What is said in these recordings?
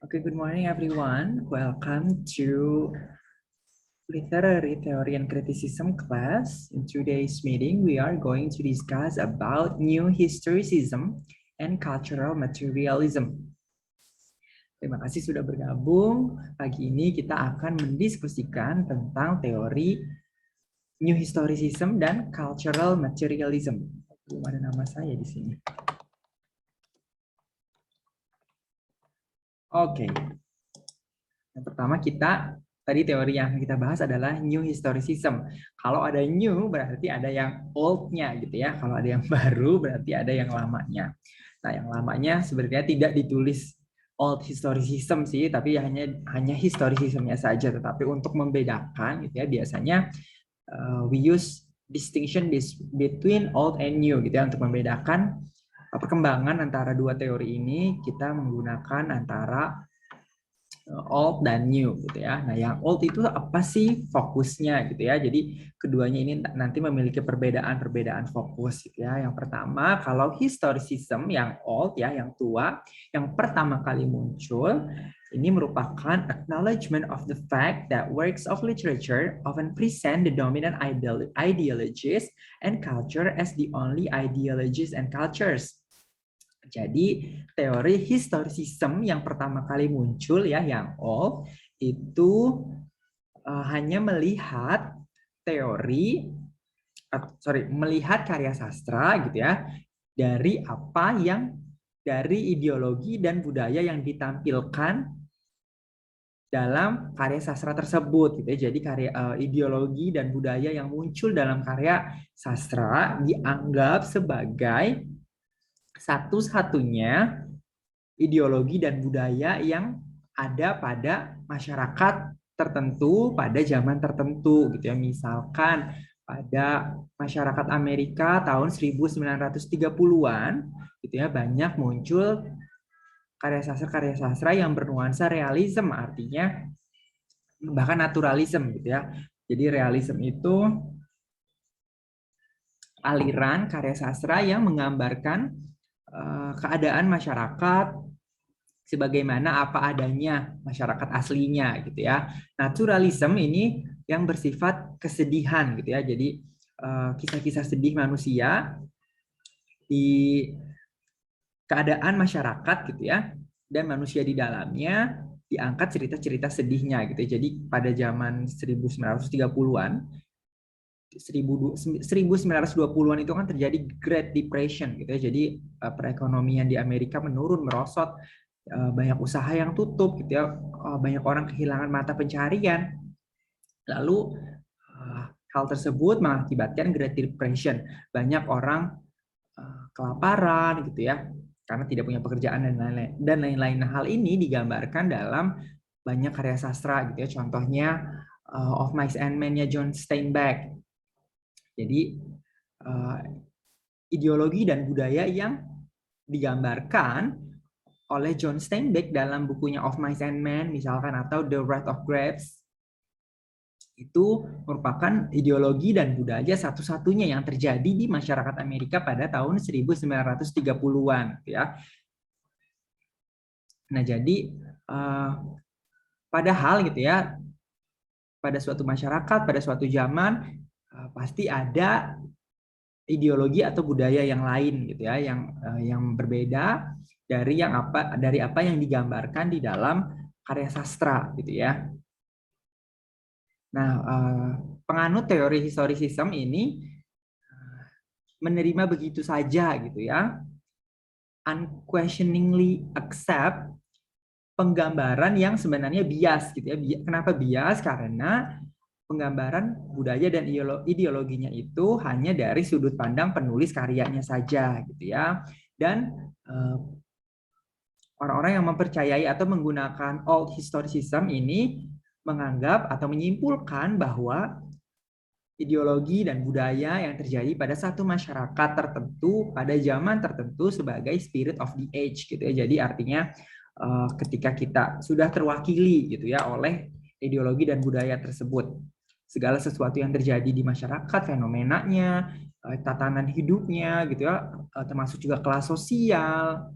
Okay, good morning everyone. Welcome to Literary Theory and Criticism class. In today's meeting, we are going to discuss about new historicism and cultural materialism. Terima kasih sudah bergabung. Pagi ini kita akan mendiskusikan tentang teori new historicism dan cultural materialism. Belum ada nama saya di sini. Oke. Yang pertama tadi teori yang kita bahas adalah new historicism. Kalau ada new berarti ada yang old-nya gitu ya. Kalau ada yang baru berarti ada yang lamanya. Nah, yang lamanya sebenarnya tidak ditulis old historicism sih, tapi hanya historicismnya saja. Tetapi untuk membedakan gitu ya, biasanya we use distinction between old and new gitu ya, untuk membedakan perkembangan antara dua teori ini. Kita menggunakan antara old dan new gitu ya. Nah, yang old itu apa sih fokusnya gitu ya. Jadi keduanya ini nanti memiliki perbedaan fokus gitu ya. Yang pertama, kalau historicism yang old ya, yang tua, yang pertama kali muncul, ini merupakan acknowledgement of the fact that works of literature often present the dominant ideologies and culture as the only ideologies and cultures. Jadi teori historicism yang pertama kali muncul ya, yang old, itu hanya melihat melihat karya sastra gitu ya, dari ideologi dan budaya yang ditampilkan dalam karya sastra tersebut gitu ya. Jadi ideologi dan budaya yang muncul dalam karya sastra dianggap sebagai satu-satunya ideologi dan budaya yang ada pada masyarakat tertentu pada zaman tertentu gitu ya. Misalkan pada masyarakat Amerika tahun 1930-an gitu ya, banyak muncul karya sastra yang bernuansa realisme, artinya bahkan naturalisme gitu ya. Jadi realisme itu aliran karya sastra yang menggambarkan keadaan masyarakat sebagaimana apa adanya masyarakat aslinya gitu ya. Naturalisme ini yang bersifat kesedihan gitu ya. Jadi kisah-kisah sedih manusia di keadaan masyarakat gitu ya, dan manusia di dalamnya diangkat cerita-cerita sedihnya gitu ya. Jadi pada zaman 1930-an 1920-an itu kan terjadi Great Depression gitu ya. Jadi perekonomian di Amerika menurun merosot, banyak usaha yang tutup gitu ya, banyak orang kehilangan mata pencarian. Lalu hal tersebut mengakibatkan Great Depression. Banyak orang kelaparan gitu ya, karena tidak punya pekerjaan dan lain-lain. Nah, hal ini digambarkan dalam banyak karya sastra gitu ya. Contohnya Of Mice and Men-nya John Steinbeck. Jadi ideologi dan budaya yang digambarkan oleh John Steinbeck dalam bukunya Of Mice and Men misalkan, atau The Wrath of Grapes, itu merupakan ideologi dan budaya satu-satunya yang terjadi di masyarakat Amerika pada tahun 1930-an ya. Nah, jadi padahal gitu ya, pada suatu masyarakat, pada suatu zaman pasti ada ideologi atau budaya yang lain gitu ya, yang berbeda dari apa yang digambarkan di dalam karya sastra gitu ya. Nah, penganut teori historicism ini menerima begitu saja gitu ya, unquestioningly accept penggambaran yang sebenarnya bias gitu ya. Kenapa bias? Karena penggambaran budaya dan ideologinya itu hanya dari sudut pandang penulis karyanya saja gitu ya. Dan orang-orang yang mempercayai atau menggunakan old historicism ini menganggap atau menyimpulkan bahwa ideologi dan budaya yang terjadi pada satu masyarakat tertentu pada zaman tertentu sebagai spirit of the age gitu ya. Jadi artinya ketika kita sudah terwakili gitu ya oleh ideologi dan budaya tersebut, segala sesuatu yang terjadi di masyarakat, fenomenanya, tatanan hidupnya gitu ya, termasuk juga kelas sosial,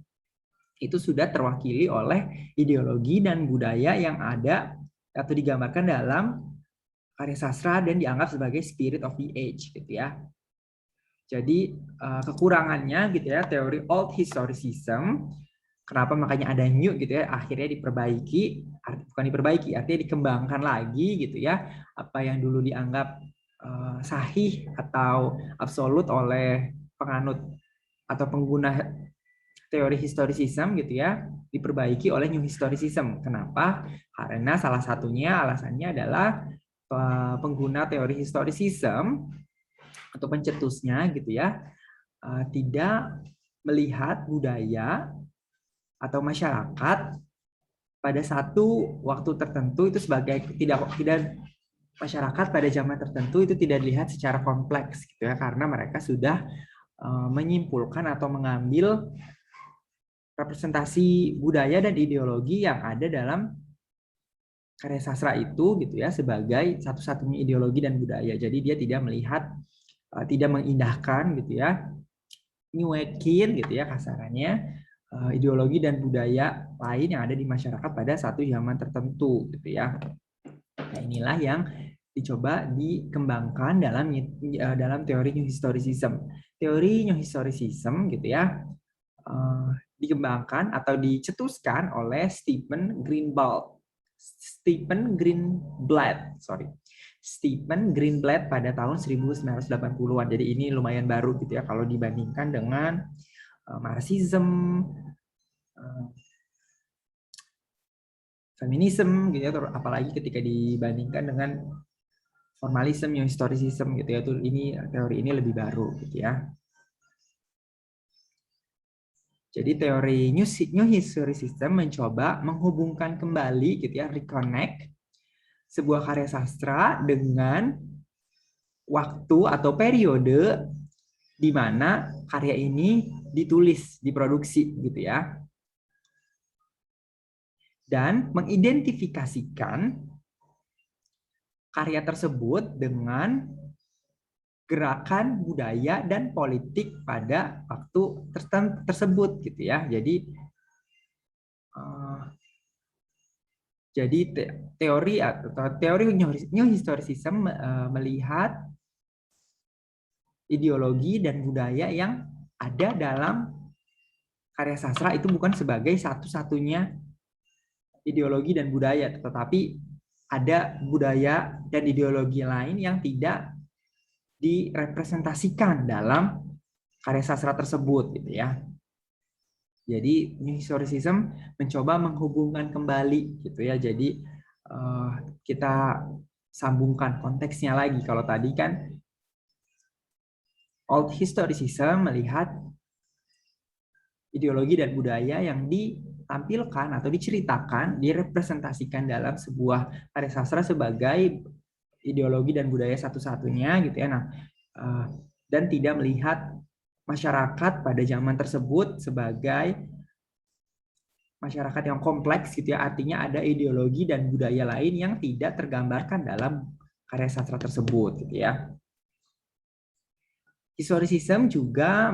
itu sudah terwakili oleh ideologi dan budaya yang ada atau digambarkan dalam karya sastra dan dianggap sebagai spirit of the age gitu ya. Jadi kekurangannya gitu ya, teori old historicism, kenapa makanya ada new gitu ya, akhirnya diperbaiki, bukan diperbaiki, artinya dikembangkan lagi gitu ya, apa yang dulu dianggap sahih atau absolut oleh penganut atau pengguna teori historicism gitu ya, diperbaiki oleh new historicism. Kenapa? Karena salah satunya alasannya adalah pengguna teori historicism atau pencetusnya gitu ya, tidak melihat budaya atau masyarakat pada satu waktu tertentu itu sebagai tidak masyarakat pada zaman tertentu itu tidak dilihat secara kompleks gitu ya, karena mereka sudah menyimpulkan atau mengambil representasi budaya dan ideologi yang ada dalam karya sastra itu gitu ya sebagai satu-satunya ideologi dan budaya. Jadi dia tidak melihat, tidak mengindahkan gitu ya, nyuekin gitu ya kasarannya ideologi dan budaya lain yang ada di masyarakat pada satu zaman tertentu gitu ya. Nah, inilah yang dicoba dikembangkan dalam teori New Historicism. Teori New Historicism gitu ya dikembangkan atau dicetuskan oleh Stephen Greenblatt pada tahun 1980-an. Jadi ini lumayan baru gitu ya kalau dibandingkan dengan Marxism, feminisme gitu ya, apalagi ketika dibandingkan dengan formalism, new historicism gitu ya, itu ini teori ini lebih baru gitu ya. Jadi teori new historicism mencoba menghubungkan kembali gitu ya, reconnect sebuah karya sastra dengan waktu atau periode di mana karya ini ditulis, diproduksi gitu ya. Dan mengidentifikasikan karya tersebut dengan gerakan budaya dan politik pada waktu tersebut gitu ya. Jadi teori new historicism melihat ideologi dan budaya yang ada dalam karya sastra itu bukan sebagai satu-satunya ideologi dan budaya, tetapi ada budaya dan ideologi lain yang tidak direpresentasikan dalam karya sastra tersebut gitu ya. Jadi New Historicism mencoba menghubungkan kembali gitu ya. Jadi kita sambungkan konteksnya lagi. Kalau tadi kan Old Historicism melihat ideologi dan budaya yang ditampilkan atau diceritakan, direpresentasikan dalam sebuah karya sastra sebagai ideologi dan budaya satu-satunya gitu ya. Nah, dan tidak melihat masyarakat pada zaman tersebut sebagai masyarakat yang kompleks gitu ya. Artinya ada ideologi dan budaya lain yang tidak tergambarkan dalam karya sastra tersebut gitu ya. Historicism juga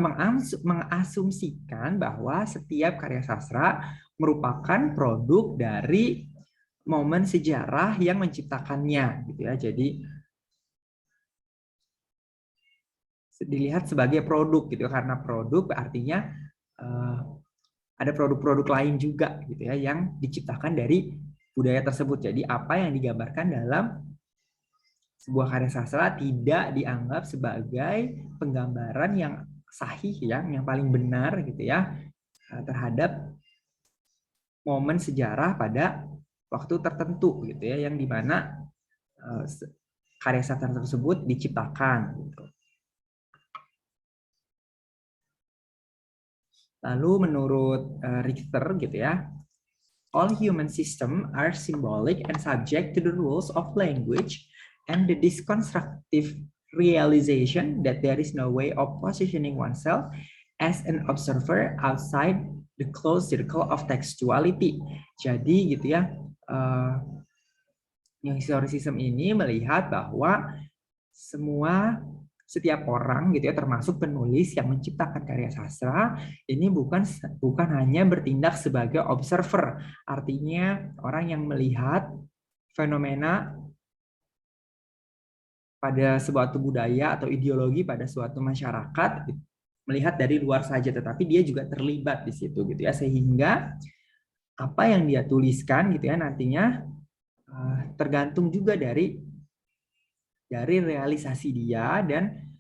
mengasumsikan bahwa setiap karya sastra merupakan produk dari momen sejarah yang menciptakannya gitu ya. Jadi dilihat sebagai produk gitu karena produk artinya ada produk-produk lain juga gitu ya yang diciptakan dari budaya tersebut. Jadi apa yang digambarkan dalam sebuah karya sastra tidak dianggap sebagai penggambaran yang sahih ya, yang paling benar gitu ya terhadap momen sejarah pada waktu tertentu gitu ya yang dimana karya sastra tersebut diciptakan gitu. Lalu menurut Richter gitu ya, all human systems are symbolic and subject to the rules of language and the disconstructive realization that there is no way of positioning oneself as an observer outside the closed circle of textuality. Jadi gitu ya, New Historicism ini melihat bahwa semua setiap orang gitu ya, termasuk penulis yang menciptakan karya sastra, ini bukan hanya bertindak sebagai observer, artinya orang yang melihat fenomena pada suatu budaya atau ideologi pada suatu masyarakat, melihat dari luar saja, tetapi dia juga terlibat di situ gitu ya, sehingga apa yang dia tuliskan gitu ya nantinya tergantung juga dari realisasi dia dan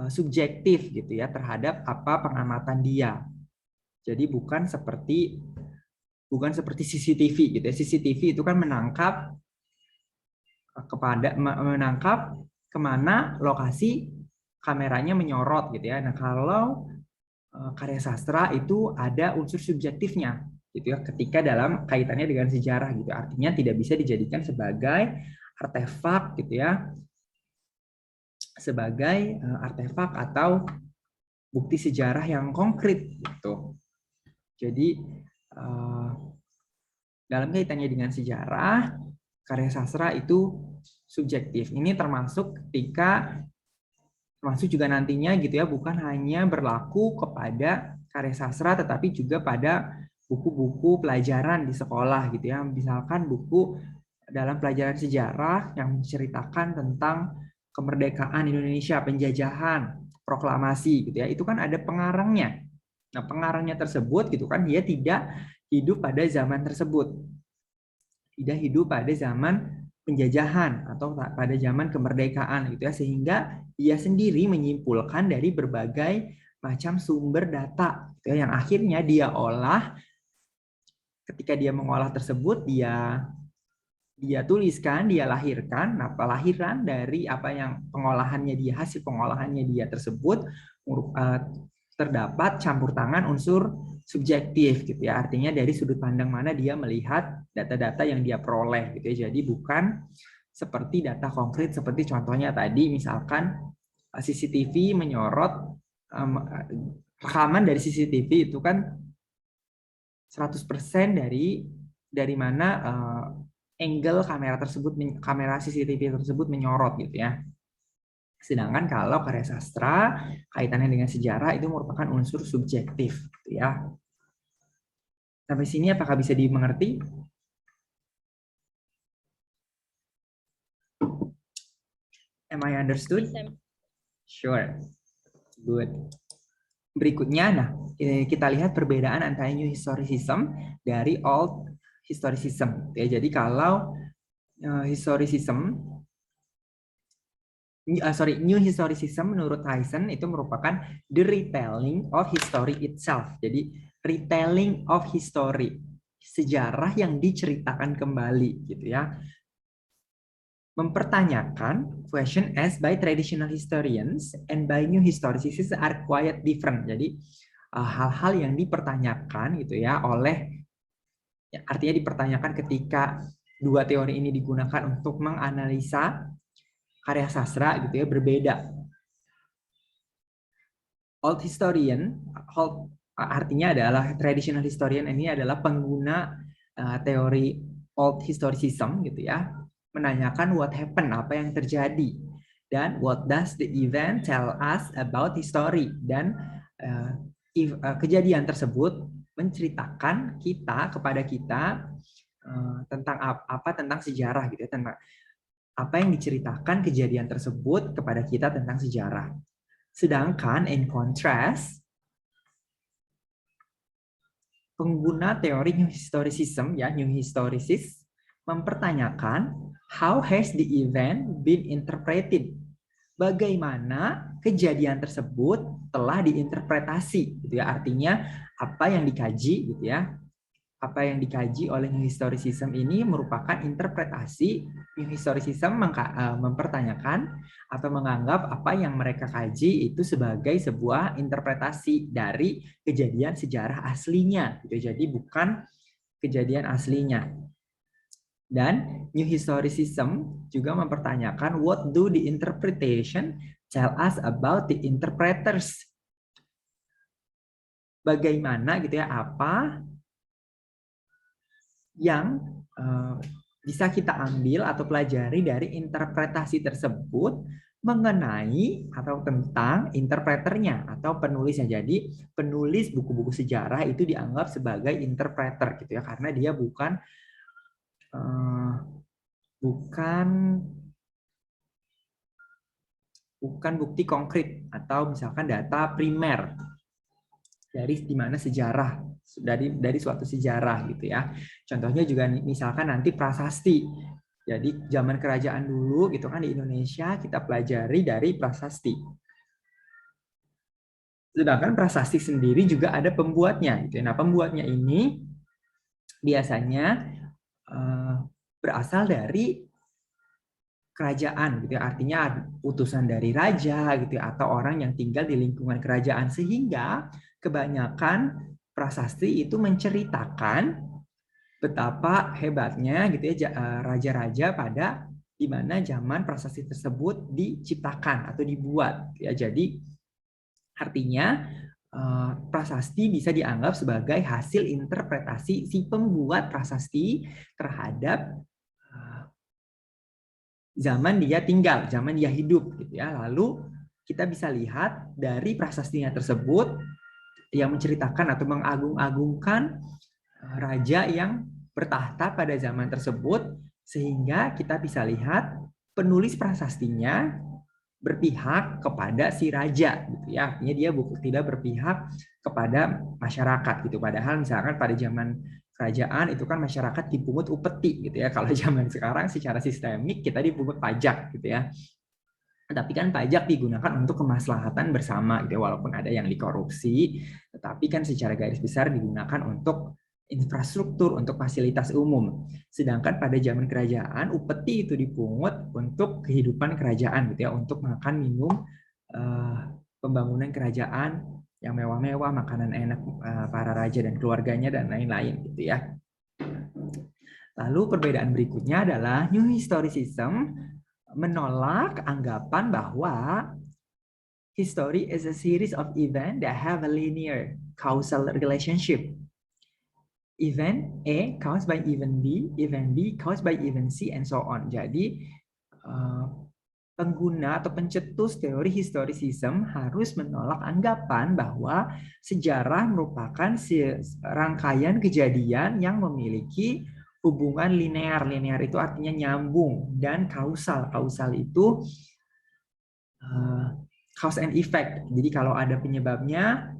subjektif gitu ya terhadap apa pengamatan dia. Jadi bukan seperti CCTV gitu ya. CCTV itu kan menangkap kemana lokasi kameranya menyorot gitu ya. Nah, kalau karya sastra itu ada unsur subjektifnya gitu ya ketika dalam kaitannya dengan sejarah gitu. Artinya tidak bisa dijadikan sebagai artefak gitu ya. Sebagai artefak atau bukti sejarah yang konkret gitu. Jadi dalam kaitannya dengan sejarah, karya sastra itu subjektif. Ini termasuk juga nantinya gitu ya, bukan hanya berlaku kepada karya sastra tetapi juga pada buku-buku pelajaran di sekolah gitu ya. Misalkan buku dalam pelajaran sejarah yang menceritakan tentang kemerdekaan Indonesia, penjajahan, proklamasi gitu ya. Itu kan ada pengarangnya. Nah, pengarangnya tersebut gitu kan dia tidak hidup pada zaman tersebut. Tidak hidup pada zaman penjajahan atau pada zaman kemerdekaan gitu ya, sehingga dia sendiri menyimpulkan dari berbagai macam sumber data gitu ya, yang akhirnya dia olah. Ketika dia mengolah tersebut, dia tuliskan, dia lahirkan. Nah, pelahiran dari apa yang pengolahannya dia, hasil pengolahannya dia tersebut terdapat campur tangan unsur subjektif gitu ya. Artinya dari sudut pandang mana dia melihat data-data yang dia peroleh gitu ya. Jadi bukan seperti data konkret seperti contohnya tadi misalkan CCTV menyorot rekaman dari CCTV itu kan 100% dari mana angle kamera CCTV tersebut menyorot gitu ya. Sedangkan kalau karya sastra kaitannya dengan sejarah itu merupakan unsur subjektif gitu ya. Sampai sini apakah bisa dimengerti? Am I understood? Sure. Good. Berikutnya, nah kita lihat perbedaan antara New Historicism dari Old Historicism. Ya, jadi kalau New Historicism menurut Tyson itu merupakan the retelling of history itself. Jadi retelling of history, sejarah yang diceritakan kembali gitu ya. Mempertanyakan question asked by traditional historians and by new historicists are quite different. Jadi hal-hal yang dipertanyakan gitu ya artinya dipertanyakan ketika dua teori ini digunakan untuk menganalisa karya sastra gitu ya berbeda. Old historian, artinya adalah traditional historian, ini adalah pengguna teori old historicism gitu ya, menanyakan what happened, apa yang terjadi, dan what does the event tell us about history, dan kejadian tersebut menceritakan kepada kita tentang tentang sejarah gitu ya, tentang apa yang diceritakan kejadian tersebut kepada kita tentang sejarah. Sedangkan in contrast, pengguna teori New Historicism ya, New Historicist mempertanyakan how has the event been interpreted? Bagaimana kejadian tersebut telah diinterpretasi gitu ya. Artinya apa yang dikaji gitu ya. Apa yang dikaji oleh New Historicism ini merupakan interpretasi. New Historicism mempertanyakan atau menganggap apa yang mereka kaji itu sebagai sebuah interpretasi dari kejadian sejarah aslinya. Jadi bukan kejadian aslinya. Dan New Historicism juga mempertanyakan what do the interpretation tell us about the interpreters. Bagaimana gitu ya, apa yang bisa kita ambil atau pelajari dari interpretasi tersebut mengenai atau tentang interpreternya atau penulisnya. Jadi penulis buku-buku sejarah itu dianggap sebagai interpreter gitu ya, karena dia bukan uh, bukan bukan bukti konkret atau misalkan data primer dari di mana sejarah dari suatu sejarah gitu ya. Contohnya juga misalkan nanti prasasti. Jadi zaman kerajaan dulu gitu kan di Indonesia kita pelajari dari prasasti. Sedangkan prasasti sendiri juga ada pembuatnya gitu. Nah, pembuatnya ini biasanya berasal dari kerajaan gitu ya. Artinya utusan dari raja gitu ya, atau orang yang tinggal di lingkungan kerajaan, sehingga kebanyakan prasasti itu menceritakan betapa hebatnya gitu ya raja-raja pada di mana zaman prasasti tersebut diciptakan atau dibuat ya. Jadi artinya prasasti bisa dianggap sebagai hasil interpretasi si pembuat prasasti terhadap zaman dia tinggal, zaman dia hidup gitu ya. Lalu kita bisa lihat dari prasastinya tersebut yang menceritakan atau mengagung-agungkan raja yang bertahta pada zaman tersebut, sehingga kita bisa lihat penulis prasastinya berpihak kepada si raja gitu ya. Artinya dia tidak berpihak kepada masyarakat gitu. Padahal misalkan pada zaman kerajaan itu kan masyarakat dipungut upeti gitu ya. Kalau zaman sekarang secara sistemik kita dipungut pajak gitu ya. Tapi kan pajak digunakan untuk kemaslahatan bersama gitu ya. Walaupun ada yang dikorupsi, tetapi kan secara garis besar digunakan untuk infrastruktur, untuk fasilitas umum. Sedangkan pada zaman kerajaan, upeti itu dipungut untuk kehidupan kerajaan gitu ya, untuk makan minum, pembangunan kerajaan yang mewah-mewah, makanan enak para raja dan keluarganya dan lain-lain gitu ya. Lalu perbedaan berikutnya adalah New Historicism menolak anggapan bahwa history is a series of events that have a linear causal relationship. Event A caused by event B, event B caused by event C, and so on. Jadi pengguna atau pencetus teori historicism harus menolak anggapan bahwa sejarah merupakan rangkaian kejadian yang memiliki hubungan linear. Linear itu artinya nyambung, dan kausal. Kausal itu cause and effect. Jadi kalau ada penyebabnya,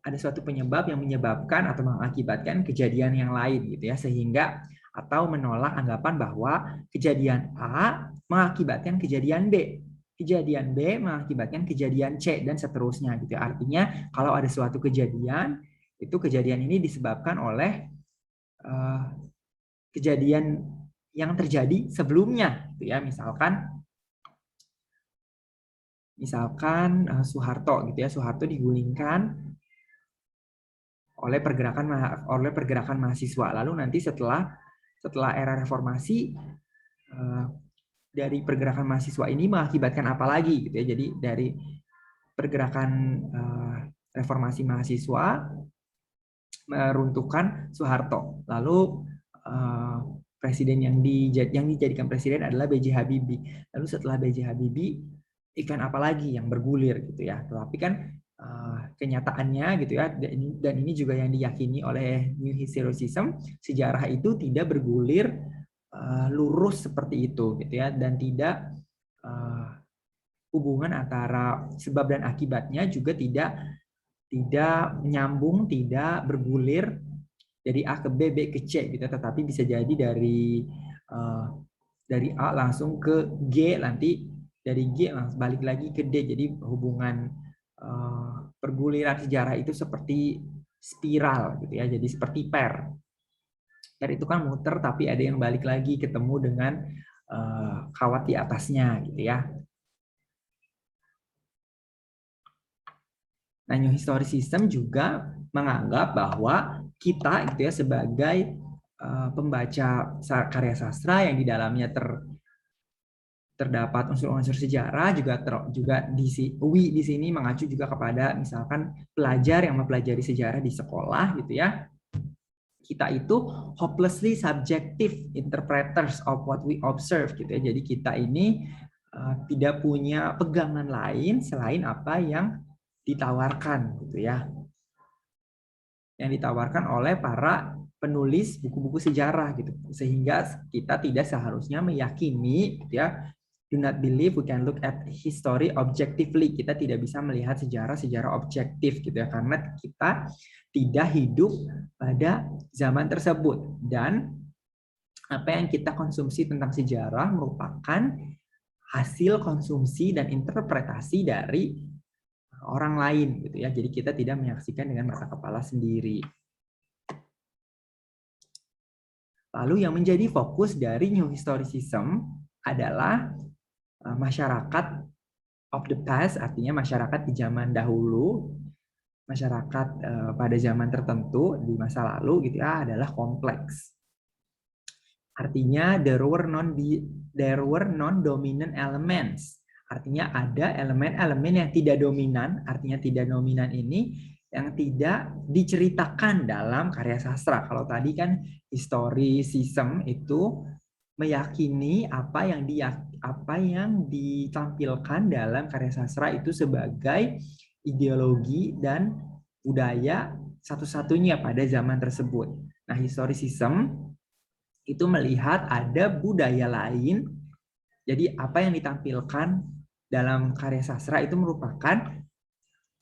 ada suatu penyebab yang menyebabkan atau mengakibatkan kejadian yang lain gitu ya, sehingga atau menolak anggapan bahwa kejadian A mengakibatkan kejadian B, kejadian B mengakibatkan kejadian C, dan seterusnya gitu. Artinya kalau ada suatu kejadian, itu kejadian ini disebabkan oleh kejadian yang terjadi sebelumnya gitu ya. Misalkan Soeharto gitu ya, Soeharto digulingkan oleh pergerakan mahasiswa. Lalu nanti setelah era reformasi, dari pergerakan mahasiswa ini mengakibatkan apa lagi gitu ya. Jadi dari pergerakan reformasi mahasiswa meruntuhkan Soeharto. Lalu presiden yang dijadikan presiden adalah B.J. Habibie. Lalu setelah B.J. Habibie, ikan apa lagi yang bergulir gitu ya. Tetapi kan kenyataannya gitu ya, dan ini juga yang diyakini oleh New Historicism, sejarah itu tidak bergulir lurus seperti itu gitu ya, dan tidak hubungan antara sebab dan akibatnya juga tidak nyambung, tidak bergulir dari A ke B, B ke C gitu, tetapi bisa jadi dari A langsung ke G, nanti dari G langsung balik lagi ke D. Jadi hubungan perguliran sejarah itu seperti spiral gitu ya, jadi seperti per itu kan muter, tapi ada yang balik lagi ketemu dengan kawat di atasnya gitu ya. Nah, New Historicism juga menganggap bahwa kita gitu ya sebagai pembaca karya sastra yang di dalamnya terdapat unsur-unsur sejarah, juga di sini mengacu juga kepada misalkan pelajar yang mempelajari sejarah di sekolah gitu ya. Kita itu hopelessly subjective interpreters of what we observe gitu ya. Jadi kita ini tidak punya pegangan lain selain apa yang ditawarkan gitu ya. Yang ditawarkan oleh para penulis buku-buku sejarah gitu. Sehingga kita tidak seharusnya meyakini gitu ya. Do not believe we can look at history objectively. Kita tidak bisa melihat sejarah secara objektif gitu ya, karena kita tidak hidup pada zaman tersebut, dan apa yang kita konsumsi tentang sejarah merupakan hasil konsumsi dan interpretasi dari orang lain gitu ya. Jadi kita tidak menyaksikan dengan mata kepala sendiri. Lalu yang menjadi fokus dari New Historicism adalah masyarakat of the past, artinya masyarakat di zaman dahulu, masyarakat pada zaman tertentu di masa lalu gitu ya, adalah kompleks. Artinya there were non-dominant elements. Artinya ada elemen-elemen yang tidak dominan. Artinya tidak dominan ini yang tidak diceritakan dalam karya sastra. Kalau tadi kan historicism itu meyakini apa yang ditampilkan dalam karya sastra itu sebagai ideologi dan budaya satu-satunya pada zaman tersebut. Nah, historicism itu melihat ada budaya lain. Jadi apa yang ditampilkan dalam karya sastra itu merupakan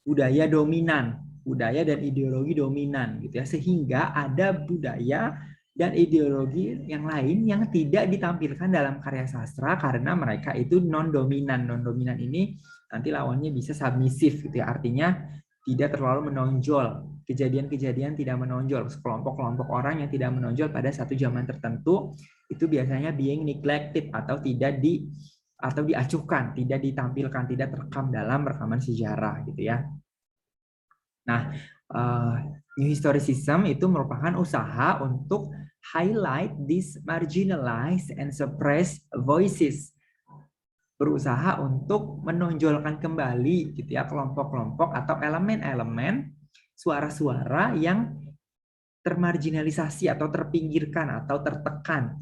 budaya dominan, budaya dan ideologi dominan gitu ya. Sehingga ada budaya dan ideologi yang lain yang tidak ditampilkan dalam karya sastra karena mereka itu non-dominan. Non-dominan ini nanti lawannya bisa submisif gitu ya. Artinya tidak terlalu menonjol. Kejadian-kejadian tidak menonjol, kelompok-kelompok orang yang tidak menonjol pada satu zaman tertentu itu biasanya being neglected atau diacuhkan, tidak ditampilkan, tidak terekam dalam rekaman sejarah gitu ya. Nah, New Historicism itu merupakan usaha untuk highlight these marginalized and suppressed voices, berusaha untuk menonjolkan kembali gitu ya kelompok-kelompok atau elemen-elemen suara-suara yang termarginalisasi atau terpinggirkan atau tertekan,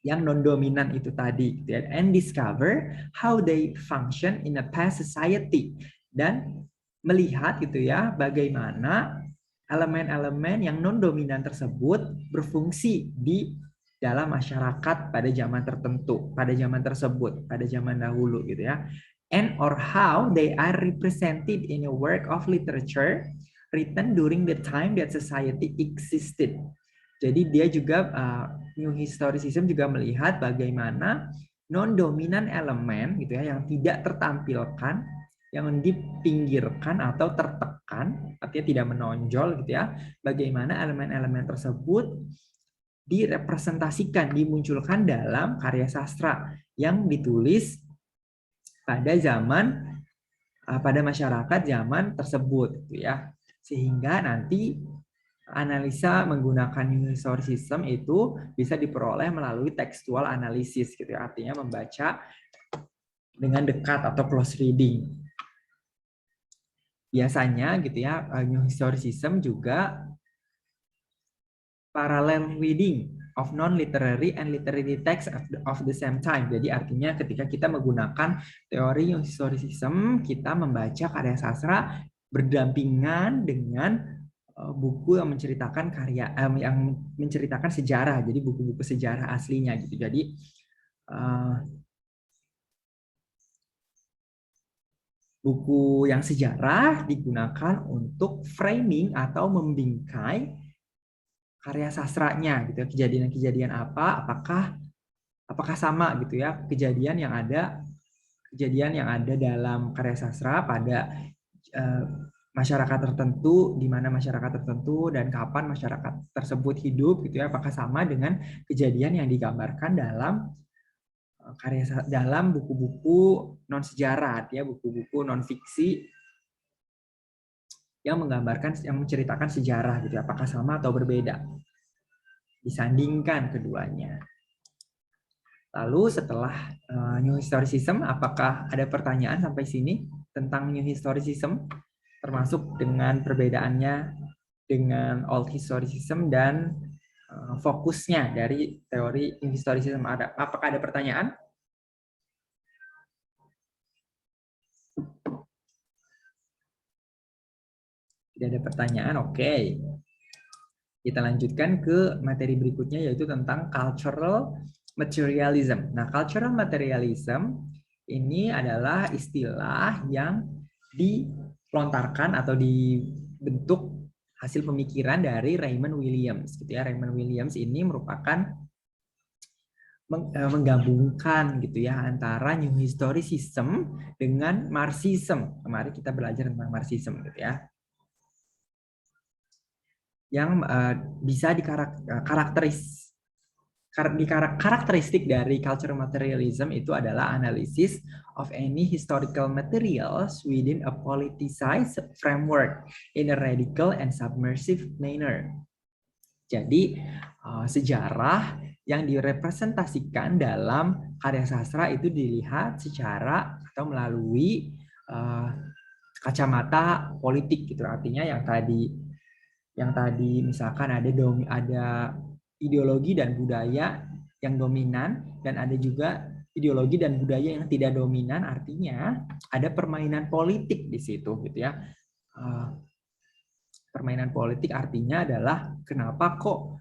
yang non-dominan itu tadi, and discover how they function in a past society, dan melihat gitu ya bagaimana elemen-elemen yang non-dominan tersebut berfungsi di dalam masyarakat pada zaman tertentu, pada zaman tersebut, pada zaman dahulu gitu ya, and or how they are represented in a work of literature written during the time that society existed. Jadi dia juga New Historicism juga melihat bagaimana non-dominan elemen gitu ya yang tidak tertampilkan, yang dipinggirkan atau tertekan, artinya tidak menonjol gitu ya, bagaimana elemen-elemen tersebut direpresentasikan, dimunculkan dalam karya sastra yang ditulis pada masyarakat zaman tersebut gitu ya. Sehingga nanti analisa menggunakan New Historicism itu bisa diperoleh melalui textual analysis gitu ya. Artinya membaca dengan dekat atau close reading. Biasanya gitu ya, New Historicism juga parallel reading of non-literary and literary text of the same time. Jadi artinya ketika kita menggunakan teori New Historicism, kita membaca karya sastra berdampingan dengan buku yang menceritakan yang menceritakan sejarah, jadi buku-buku sejarah aslinya gitu. Jadi buku yang sejarah digunakan untuk framing atau membingkai karya sastranya gitu. Kejadian-kejadian apakah sama gitu ya kejadian yang ada dalam karya sastra pada masyarakat tertentu, di mana masyarakat tertentu dan kapan masyarakat tersebut hidup gitu ya, apakah sama dengan kejadian yang digambarkan dalam buku-buku non sejarah ya, buku-buku non fiksi yang menceritakan sejarah gitu, apakah sama atau berbeda, disandingkan keduanya. Lalu setelah New Historicism, apakah ada pertanyaan sampai sini tentang New Historicism, termasuk dengan perbedaannya dengan Old Historicism dan fokusnya dari teori New Historicism? Apakah ada pertanyaan? Tidak ada pertanyaan, oke. Kita lanjutkan ke materi berikutnya yaitu tentang cultural materialism. Nah, cultural materialism ini adalah istilah yang dilontarkan atau dibentuk hasil pemikiran dari Raymond Williams gitu ya. Raymond Williams ini merupakan menggabungkan gitu ya antara New Historicism dengan Marxism. Kemarin kita belajar tentang Marxism gitu ya. Yang bisa karakteristik dari cultural materialism itu adalah analysis of any historical materials within a politicized framework in a radical and submersive manner. Jadi sejarah yang direpresentasikan dalam karya sastra itu dilihat secara atau melalui kacamata politik gitu. Artinya yang tadi misalkan ada ideologi dan budaya yang dominan dan ada juga ideologi dan budaya yang tidak dominan, artinya ada permainan politik di situ gitu ya. Permainan politik artinya adalah kenapa kok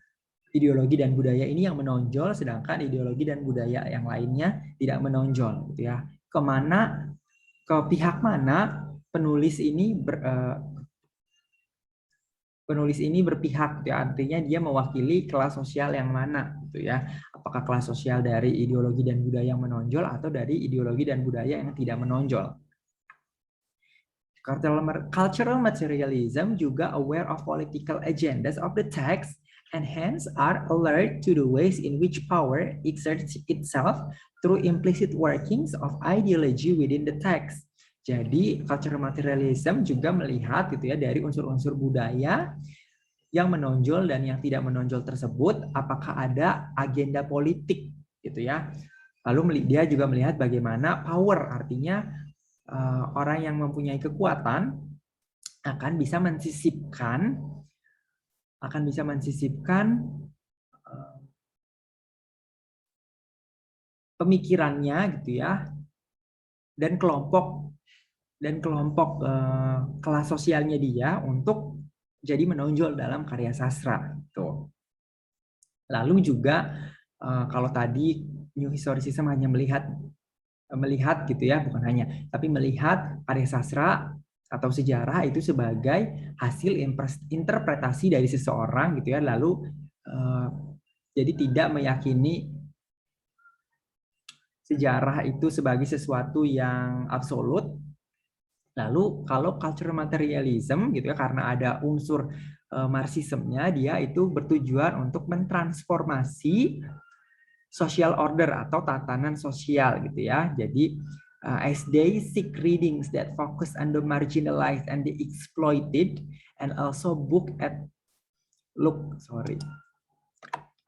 ideologi dan budaya ini yang menonjol sedangkan ideologi dan budaya yang lainnya tidak menonjol gitu ya. Ke pihak mana penulis ini berpihak gitu ya. Artinya dia mewakili kelas sosial yang mana gitu ya. Apakah kelas sosial dari ideologi dan budaya yang menonjol atau dari ideologi dan budaya yang tidak menonjol. Cultural materialism juga aware of political agendas of the text and hence are alert to the ways in which power exerts itself through implicit workings of ideology within the text. Jadi cultural materialism juga melihat gitu ya dari unsur-unsur budaya yang menonjol dan yang tidak menonjol tersebut apakah ada agenda politik gitu ya. Lalu dia juga melihat bagaimana power, artinya orang yang mempunyai kekuatan akan bisa mensisipkan pemikirannya gitu ya, dan kelompok kelas sosialnya dia untuk jadi menonjol dalam karya sastra gitu. Lalu juga kalau tadi New Historicism hanya melihat gitu ya, bukan hanya, tapi melihat karya sastra atau sejarah itu sebagai hasil interpretasi dari seseorang gitu ya, lalu jadi tidak meyakini sejarah itu sebagai sesuatu yang absolut. Lalu kalau cultural materialism gitu ya, karena ada unsur Marxismnya, dia itu bertujuan untuk mentransformasi social order atau tatanan sosial gitu ya. Jadi as they seek readings that focus on the marginalized and the exploited and also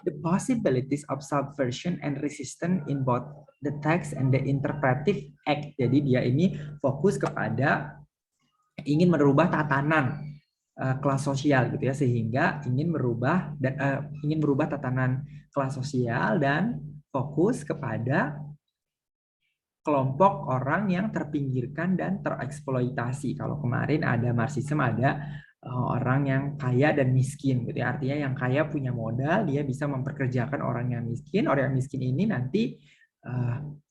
the possibilities of subversion and resistance in both the text and the interpretive act. Jadi dia ini fokus kepada ingin merubah tatanan kelas sosial gitu ya, sehingga ingin merubah tatanan kelas sosial dan fokus kepada kelompok orang yang terpinggirkan dan tereksploitasi. Kalau kemarin ada Marxisme, ada orang yang kaya dan miskin gitu ya. Artinya yang kaya punya modal, dia bisa memperkerjakan orang yang miskin. Orang yang miskin ini nanti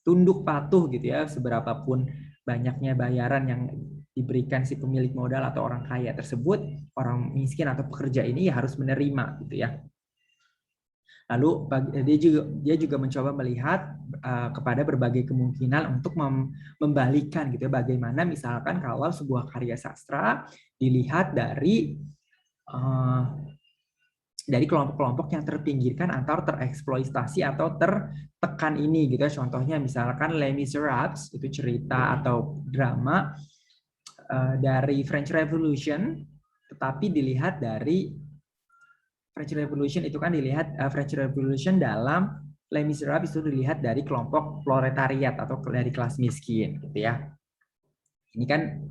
tunduk patuh gitu ya, seberapapun banyaknya bayaran yang diberikan si pemilik modal atau orang kaya tersebut, orang miskin atau pekerja ini ya harus menerima gitu ya. Lalu dia juga mencoba melihat kepada berbagai kemungkinan untuk membalikan gitu ya, bagaimana misalkan kalau sebuah karya sastra dilihat dari kelompok-kelompok yang terpinggirkan atau tereksploitasi atau tertekan ini gitu ya. Contohnya misalkan Les Miserables, itu cerita atau drama dari French Revolution, tetapi dilihat dari French Revolution itu kan dilihat French Revolution dalam Les Miserables itu dilihat dari kelompok proletariat atau dari kelas miskin gitu ya. Ini kan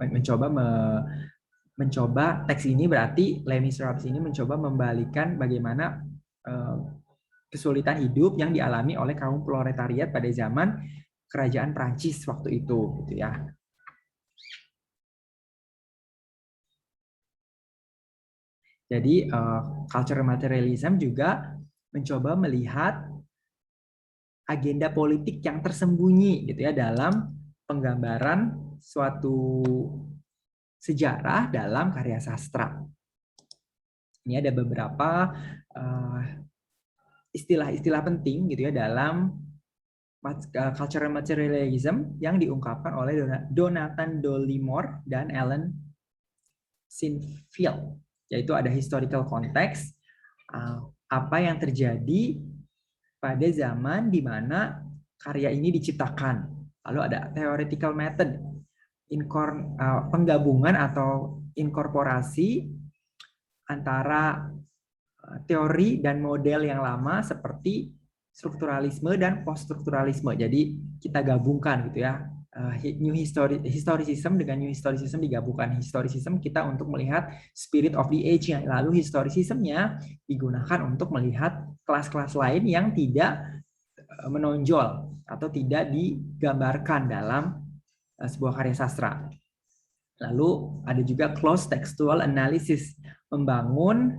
mencoba teks ini berarti Les Miserables ini mencoba membalikan bagaimana kesulitan hidup yang dialami oleh kaum proletariat pada zaman kerajaan Prancis waktu itu gitu ya. Jadi cultural materialism juga mencoba melihat agenda politik yang tersembunyi gitu ya dalam penggambaran suatu sejarah dalam karya sastra. Ini ada beberapa istilah-istilah penting gitu ya dalam cultural materialism yang diungkapkan oleh Jonathan Dollimore dan Alan Sinfield, yaitu ada historical context, apa yang terjadi pada zaman di mana karya ini diciptakan. Lalu ada theoretical method, penggabungan atau inkorporasi antara teori dan model yang lama seperti strukturalisme dan poststrukturalisme. Jadi kita gabungkan gitu ya. New historicism dengan new historicism digabungkan. Historicism kita untuk melihat spirit of the age-nya. Lalu historicism-nya digunakan untuk melihat kelas-kelas lain yang tidak menonjol atau tidak digambarkan dalam sebuah karya sastra. Lalu ada juga close textual analysis, membangun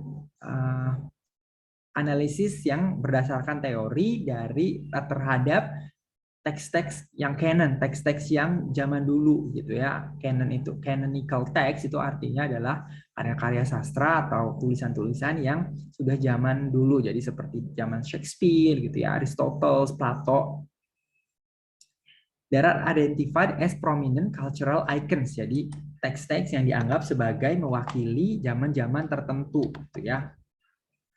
analisis yang berdasarkan teori dari terhadap teks-teks yang canon, teks-teks yang zaman dulu gitu ya. Canon itu canonical text itu artinya adalah karya-karya sastra atau tulisan-tulisan yang sudah zaman dulu. Jadi seperti zaman Shakespeare gitu ya, Aristotle, Plato. There are identified as prominent cultural icons. Jadi teks-teks yang dianggap sebagai mewakili zaman-zaman tertentu gitu ya.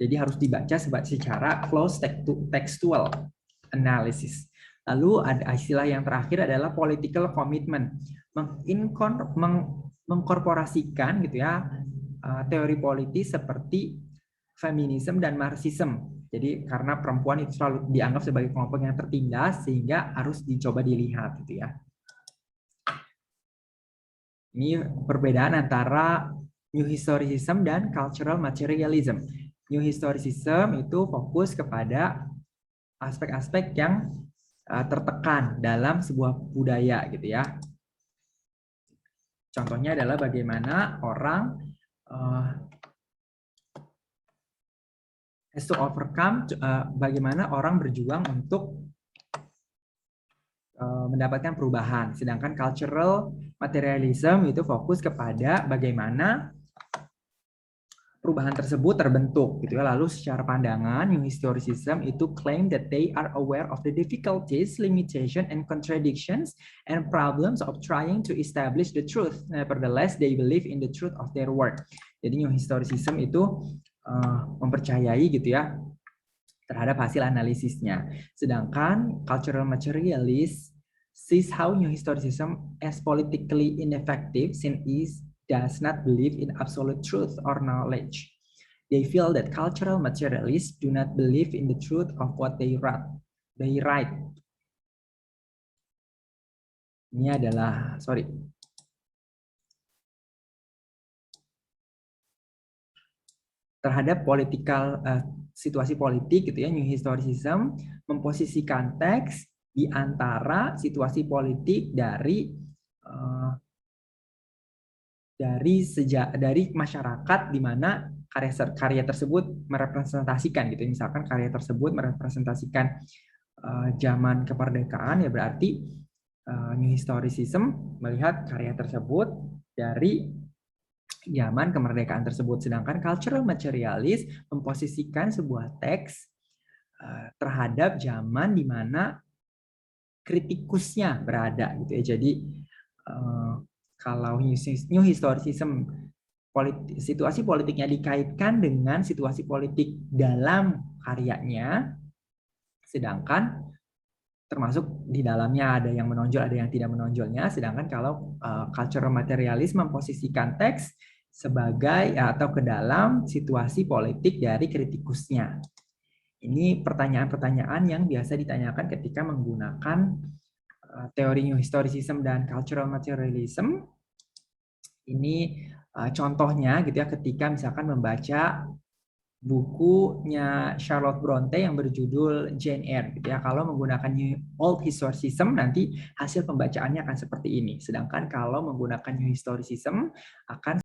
Jadi harus dibaca secara close textual analysis. Lalu ada istilah yang terakhir adalah political commitment, mengkorporasikan gitu ya teori politis seperti feminisme dan marxisme. Jadi karena perempuan itu selalu dianggap sebagai kelompok yang tertindas sehingga harus dicoba dilihat gitu ya. Ini perbedaan antara New Historicism dan Cultural Materialism. New Historicism itu fokus kepada aspek-aspek yang tertekan dalam sebuah budaya gitu ya. Contohnya adalah bagaimana orang has to overcome, bagaimana orang berjuang untuk mendapatkan perubahan. Sedangkan cultural materialism itu fokus kepada bagaimana perubahan tersebut terbentuk gitu ya. Lalu secara pandangan New Historicism itu claim that they are aware of the difficulties, limitation and contradictions and problems of trying to establish the truth. Nevertheless, they believe in the truth of their work. Jadi New Historicism itu mempercayai gitu ya terhadap hasil analisisnya. Sedangkan cultural materialist sees how New Historicism as politically ineffective since it does not believe in absolute truth or knowledge. They feel that cultural materialists do not believe in the truth of what they write. Ini adalah, terhadap situasi politik gitu ya. New Historicism memposisikan teks di antara situasi politik dari masyarakat di mana karya tersebut merepresentasikan gitu. Misalkan karya tersebut merepresentasikan zaman kemerdekaan, ya berarti New Historicism melihat karya tersebut dari zaman kemerdekaan tersebut. Sedangkan cultural materialist memposisikan sebuah teks terhadap zaman di mana kritikusnya berada gitu ya. Jadi kalau New Historicism situasi politiknya dikaitkan dengan situasi politik dalam karyanya, sedangkan termasuk di dalamnya ada yang menonjol, ada yang tidak menonjolnya. Sedangkan kalau cultural materialism memposisikan teks sebagai atau ke dalam situasi politik dari kritikusnya. Ini pertanyaan-pertanyaan yang biasa ditanyakan ketika menggunakan teori New Historicism dan Cultural Materialism. Ini contohnya gitu ya, ketika misalkan membaca bukunya Charlotte Bronte yang berjudul Jane Eyre gitu ya. Kalau menggunakan Old Historicism nanti hasil pembacaannya akan seperti ini. Sedangkan kalau menggunakan New Historicism akan